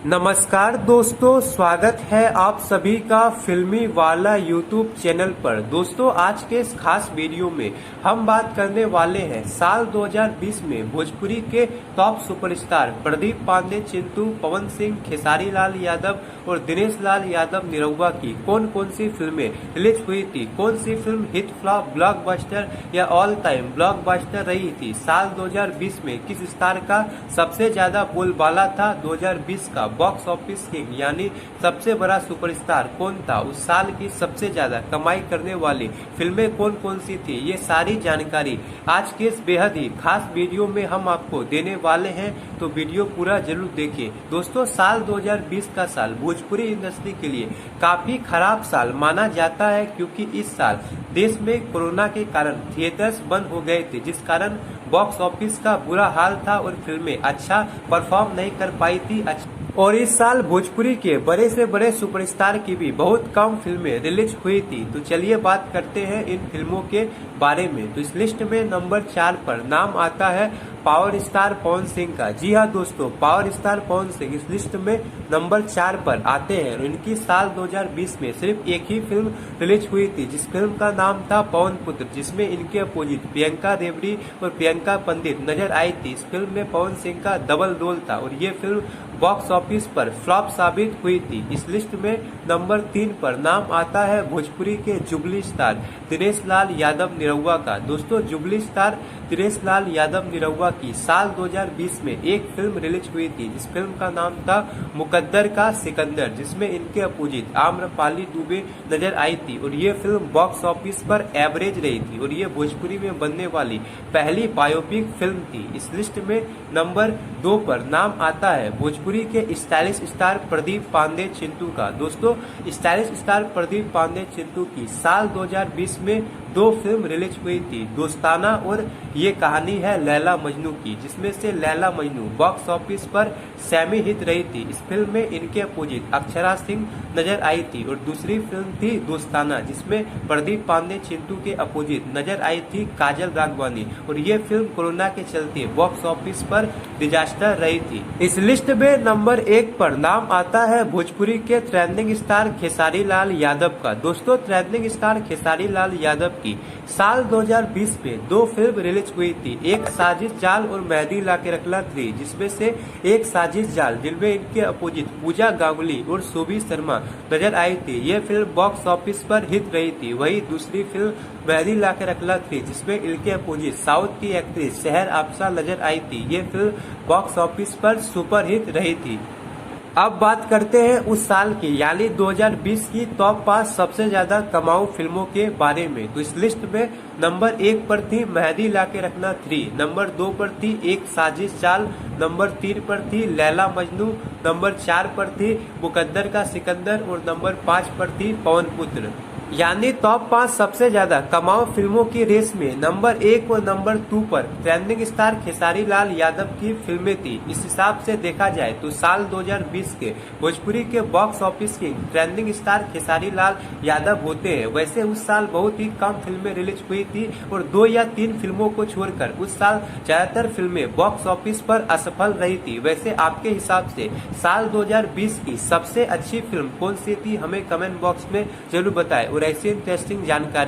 नमस्कार दोस्तों, स्वागत है आप सभी का फिल्मी वाला यूट्यूब चैनल पर। दोस्तों, आज के इस खास वीडियो में हम बात करने वाले हैं साल 2020 में भोजपुरी के टॉप सुपरस्टार प्रदीप पांडे, चिंटू, पवन सिंह, खेसारी लाल यादव और दिनेश लाल यादव निरहुआ की कौन कौन सी फिल्में रिलीज हुई थी, कौन सी फिल्म हिट, फ्लॉप, ब्लॉकबस्टर या ऑल टाइम ब्लॉकबस्टर रही थी। साल 2020 में किस स्टार का सबसे ज्यादा बोलबाला था, 2020 का बॉक्स ऑफिस किंग यानी सबसे बड़ा सुपरस्टार कौन था, उस साल की सबसे ज्यादा कमाई करने वाली फिल्में कौन कौन सी थी, ये सारी जानकारी आज के इस बेहद ही खास वीडियो में हम आपको देने वाले हैं, तो वीडियो पूरा जरूर देखिए। दोस्तों, साल 2020 का साल भोजपुरी इंडस्ट्री के लिए काफी खराब साल माना जाता है, क्योंकि इस साल देश में कोरोना के कारण थिएटर्स बंद हो गए थे, जिस कारण बॉक्स ऑफिस का बुरा हाल था और फिल्में अच्छा परफॉर्म नहीं कर पाई थी। और इस साल भोजपुरी के बड़े से बड़े सुपरस्टार की भी बहुत कम फिल्में रिलीज हुई थी। तो चलिए बात करते हैं इन फिल्मों के बारे में। तो इस लिस्ट में नंबर 4 पर नाम आता है पावर स्टार पवन सिंह का। जी हाँ दोस्तों, पावर स्टार पवन सिंह इस लिस्ट में नंबर 4 पर आते हैं। इनकी साल 2020 में सिर्फ एक ही फिल्म रिलीज हुई थी, जिस फिल्म का नाम था पवन पुत्र, जिसमें इनके अपोजिट प्रियंका रेवड़ी और प्रियंका पंडित नजर आई थी। इस फिल्म में पवन सिंह का डबल रोल था और ये फिल्म बॉक्स ऑफिस पर फ्लॉप साबित हुई थी। इस लिस्ट में नंबर 3 पर नाम आता है भोजपुरी के जुबली स्टार दिनेश लाल यादव निरहुआ का। दोस्तों, जुबली स्टार दिनेश लाल यादव निरहुआ की साल 2020 में एक फिल्म रिलीज हुई थी, जिस फिल्म का नाम था मुकद्दर का सिकंदर, जिसमें इनके अपोजिट आम्रपाली दुबे नजर आई थी और ये फिल्म बॉक्स ऑफिस पर एवरेज रही थी और ये भोजपुरी में बनने वाली पहली बायोपिक फिल्म थी। इस लिस्ट में नंबर 2 पर नाम आता है भोजपुरी के स्टाइलिश स्टार प्रदीप पांडे चिंटू का। दोस्तों, स्टाइलिश स्टार प्रदीप पांडे चिंटू की साल 2020 में 2 फिल्म रिलीज हुई थी, दोस्ताना और ये कहानी है लैला मजनू की, जिसमें से लैला मजनू बॉक्स ऑफिस पर सेमी हिट रही थी। इस फिल्म में इनके अपोजिट अक्षरा सिंह नजर आई थी और दूसरी फिल्म थी दोस्ताना, जिसमें प्रदीप पांडे चिंटू के अपोजिट नजर आई थी काजल राघवानी और ये फिल्म कोरोना के चलते बॉक्स ऑफिस पर डिजास्टर रही थी। इस लिस्ट में नंबर 1 पर नाम आता है भोजपुरी के ट्रेंडिंग स्टार खेसारी लाल यादव का। दोस्तों, ट्रेंडिंग स्टार खेसारी लाल यादव की साल 2020 में 2 फिल्म रिलीज हुई थी, एक साजिश जाल और मेहंदी लाके रखला 3, जिसमें से एक साजिश जाल जिनमें इनके अपोजिट पूजा गांगुली और शोभी शर्मा नजर आई थी, ये फिल्म बॉक्स ऑफिस पर हिट रही थी। वही दूसरी फिल्म मेहंदी लाके रखला 3, जिसमें इनके अपोजिट साउथ की एक्ट्रेस शहर आपसा नजर आई थी, ये फिल्म बॉक्स ऑफिस पर सुपर हिट रही थी। अब बात करते हैं उस साल की यानी 2020 की टॉप 5 सबसे ज्यादा कमाऊ फिल्मों के बारे में। तो इस लिस्ट में नंबर 1 पर थी मेहंदी लाके रखना 3, नंबर 2 पर थी एक साजिश चाल, नंबर 3 पर थी लैला मजनू, नंबर 4 पर थी मुकद्दर का सिकंदर और नंबर 5 पर थी पवन पुत्र। यानी टॉप 5 सबसे ज्यादा कमाऊ फिल्मों की रेस में नंबर 1 और नंबर 2 पर ट्रेंडिंग स्टार खेसारी लाल यादव की फिल्में थी। इस हिसाब से देखा जाए तो साल 2020 के भोजपुरी के बॉक्स ऑफिस की ट्रेंडिंग स्टार खेसारी लाल यादव होते हैं। वैसे उस साल बहुत ही कम फिल्में रिलीज हुई थी और 2 या 3 फिल्मों को छोड़कर उस साल ज्यादातर फिल्में बॉक्स ऑफिस पर असफल रही थी। वैसे आपके हिसाब से साल 2020 की सबसे अच्छी फिल्म कौन सी थी, हमें कमेंट बॉक्स में जरूर बताएं और ऐसी इंटरेस्टिंग जानकारी